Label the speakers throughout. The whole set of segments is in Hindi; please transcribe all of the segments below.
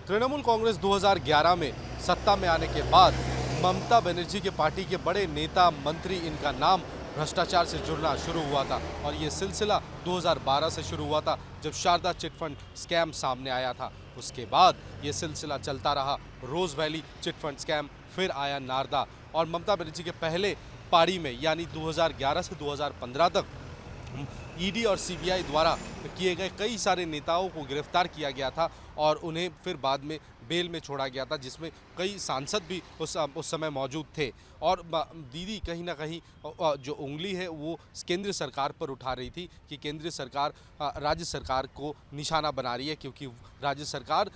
Speaker 1: तृणमूल कांग्रेस 2011 में सत्ता में आने के बाद ममता बनर्जी के पार्टी के बड़े नेता मंत्री इनका नाम भ्रष्टाचार से जुड़ना शुरू हुआ था और ये सिलसिला 2012 से शुरू हुआ था जब शारदा चिटफंड स्कैम सामने आया था। उसके बाद ये सिलसिला चलता रहा। रोज वैली चिटफंड स्कैम, फिर आया नारदा और ममता बनर्जी के पहले पारी में यानी 2011 से 2015 तक ईडी और सीबीआई द्वारा किए गए कई सारे नेताओं को गिरफ्तार किया गया था और उन्हें फिर बाद में बेल में छोड़ा गया था, जिसमें कई सांसद भी उस समय मौजूद थे। और दीदी कहीं ना कहीं जो उंगली है वो केंद्र सरकार पर उठा रही थी कि केंद्र सरकार राज्य सरकार को निशाना बना रही है, क्योंकि राज्य सरकार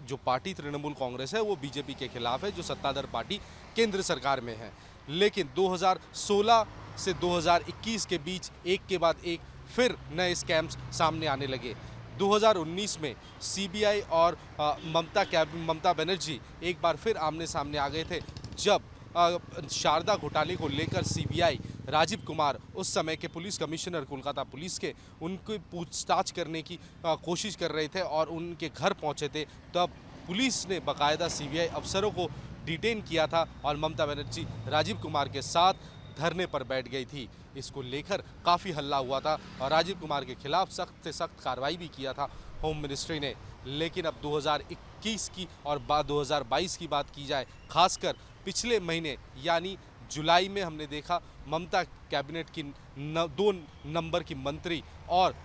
Speaker 1: जो पार्टी तृणमूल कांग्रेस है वो बीजेपी के खिलाफ है, जो सत्ताधार पार्टी केंद्र सरकार में है। लेकिन 2016 से 2021 के बीच एक के बाद एक फिर नए स्कैम्स सामने आने लगे। 2019 में सीबीआई और ममता बनर्जी एक बार फिर आमने सामने आ गए थे, जब शारदा घोटाले को लेकर सीबीआई राजीव कुमार, उस समय के पुलिस कमिश्नर कोलकाता पुलिस के, उनकी पूछताछ करने की कोशिश कर रहे थे और उनके घर पहुंचे थे। तब पुलिस ने बाकायदा सीबीआई अफसरों को डिटेन किया था और ममता बनर्जी राजीव कुमार के साथ धरने पर बैठ गई थी। इसको लेकर काफ़ी हल्ला हुआ था और राजीव कुमार के खिलाफ सख्त से सख्त कार्रवाई भी किया था होम मिनिस्ट्री ने। लेकिन अब 2021 की और 2022 की बात की जाए, खासकर पिछले महीने यानी जुलाई में हमने देखा ममता कैबिनेट की 2 नंबर की मंत्री और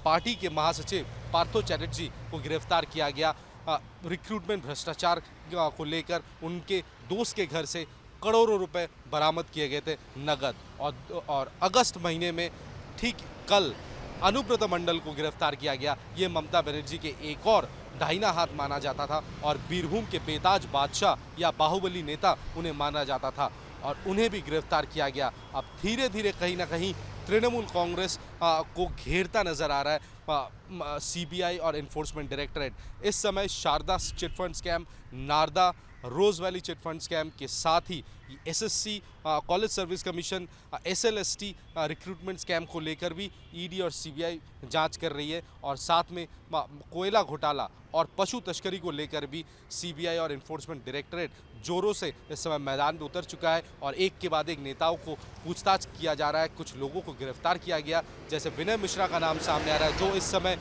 Speaker 1: पार्टी के महासचिव पार्थो चैटर्जी को गिरफ्तार किया गया। रिक्रूटमेंट भ्रष्टाचार को लेकर उनके दोस्त के घर से करोड़ों रुपए बरामद किए गए थे नगद। और अगस्त महीने में ठीक कल अनुब्रत मंडल को गिरफ्तार किया गया। ये ममता बनर्जी के एक और दाहिना हाथ माना जाता था और बीरभूम के बेताज बादशाह या बाहुबली नेता उन्हें माना जाता था और उन्हें भी गिरफ्तार किया गया। अब धीरे धीरे कहीं ना कहीं तृणमूल कांग्रेस को घेरता नजर आ रहा है सीबीआई और एनफोर्समेंट डायरेक्टरेट। इस समय Sharada chit fund scam, Narada, rose valley chit fund scam के साथ ही SSC, college service commission, SLST recruitment scam को लेकर भी ईडी और सीबीआई जांच कर रही है और साथ में कोयला घोटाला और पशु तस्करी को लेकर भी सीबीआई और एनफोर्समेंट डायरेक्टरेट जोरों से इस समय मैदान में उतर चुका है और एक के बाद एक नेताओं को पूछताछ किया जा रहा है। कुछ लोगों को गिरफ्तार किया गया, जैसे विनय मिश्रा का नाम सामने आ रहा है, जो इस समय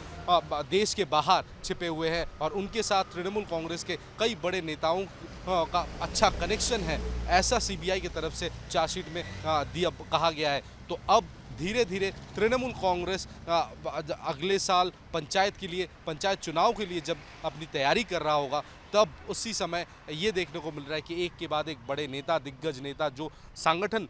Speaker 1: देश के बाहर छिपे हुए हैं और उनके साथ तृणमूल कांग्रेस के कई बड़े नेताओं का अच्छा कनेक्शन है, ऐसा सीबीआई की तरफ से चार्जशीट में कहा गया है। तो अब धीरे धीरे तृणमूल कांग्रेस अगले साल पंचायत चुनाव के लिए जब अपनी तैयारी कर रहा होगा, तब उसी समय ये देखने को मिल रहा है कि एक के बाद एक बड़े नेता, दिग्गज नेता जो संगठन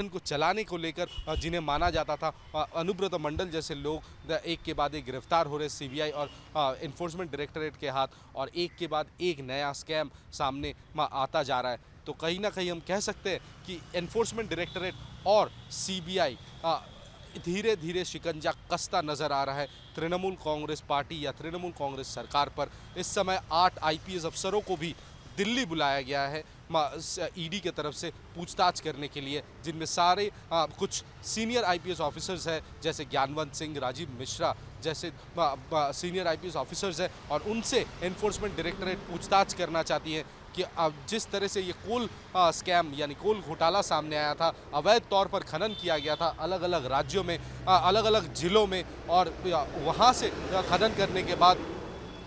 Speaker 1: को चलाने को लेकर जिन्हें माना जाता था, अनुब्रत मंडल जैसे लोग एक के बाद एक गिरफ्तार हो रहे सीबीआई और एनफोर्समेंट डायरेक्टरेट के हाथ, और एक के बाद एक नया स्कैम सामने आता जा रहा है। तो कहीं ना कहीं हम कह सकते हैं कि एनफोर्समेंट डायरेक्टरेट और सीबीआई धीरे धीरे शिकंजा कसता नजर आ रहा है तृणमूल कांग्रेस पार्टी या तृणमूल कांग्रेस सरकार पर। इस समय 8 आईपीएस अफसरों को भी दिल्ली बुलाया गया है ईडी की तरफ से पूछताछ करने के लिए, जिनमें सारे कुछ सीनियर आईपीएस ऑफिसर्स हैं, जैसे ज्ञानवंत सिंह, राजीव मिश्रा जैसे सीनियर आईपीएस ऑफिसर्स हैं, और उनसे एनफोर्समेंट डायरेक्टरेट पूछताछ करना चाहती है कि अब जिस तरह से ये कोल स्कैम यानी कोल घोटाला सामने आया था, अवैध तौर पर खनन किया गया था अलग अलग राज्यों में, अलग अलग जिलों में, और वहाँ से खनन करने के बाद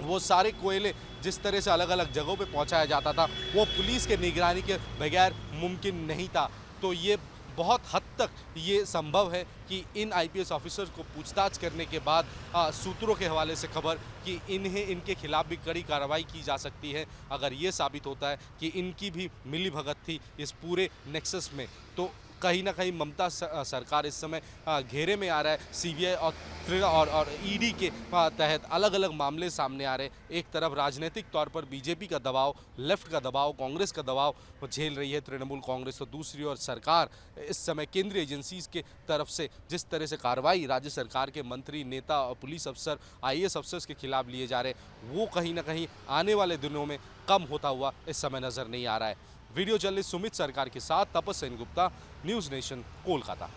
Speaker 1: वो सारे कोयले जिस तरह से अलग अलग जगहों पे पहुंचाया जाता था, वो पुलिस के निगरानी के बगैर मुमकिन नहीं था। तो ये बहुत हद तक ये संभव है कि इन आईपीएस ऑफिसर्स को पूछताछ करने के बाद सूत्रों के हवाले से खबर कि इनके खिलाफ भी कड़ी कार्रवाई की जा सकती है, अगर ये साबित होता है कि इनकी भी मिलीभगत थी इस पूरे नेक्सस में। तो कहीं ना कहीं ममता सरकार इस समय घेरे में आ रहा है। सीबीआई और ईडी के तहत अलग अलग मामले सामने आ रहे हैं। एक तरफ राजनीतिक तौर पर बीजेपी का दबाव, लेफ्ट का दबाव, कांग्रेस का दबाव झेल रही है तृणमूल कांग्रेस, तो दूसरी ओर सरकार इस समय केंद्रीय एजेंसीज के तरफ से जिस तरह से कार्रवाई राज्य सरकार के मंत्री, नेता और पुलिस अफसर, आईएएस अफसर्स के खिलाफ लिए जा रहे हैं, वो कहीं ना कहीं आने वाले दिनों में कम होता हुआ इस समय नजर नहीं आ रहा है। वीडियो जर्नलिस्ट सुमित सरकार के साथ तपस सेनगुप्ता, न्यूज़ नेशन, कोलकाता।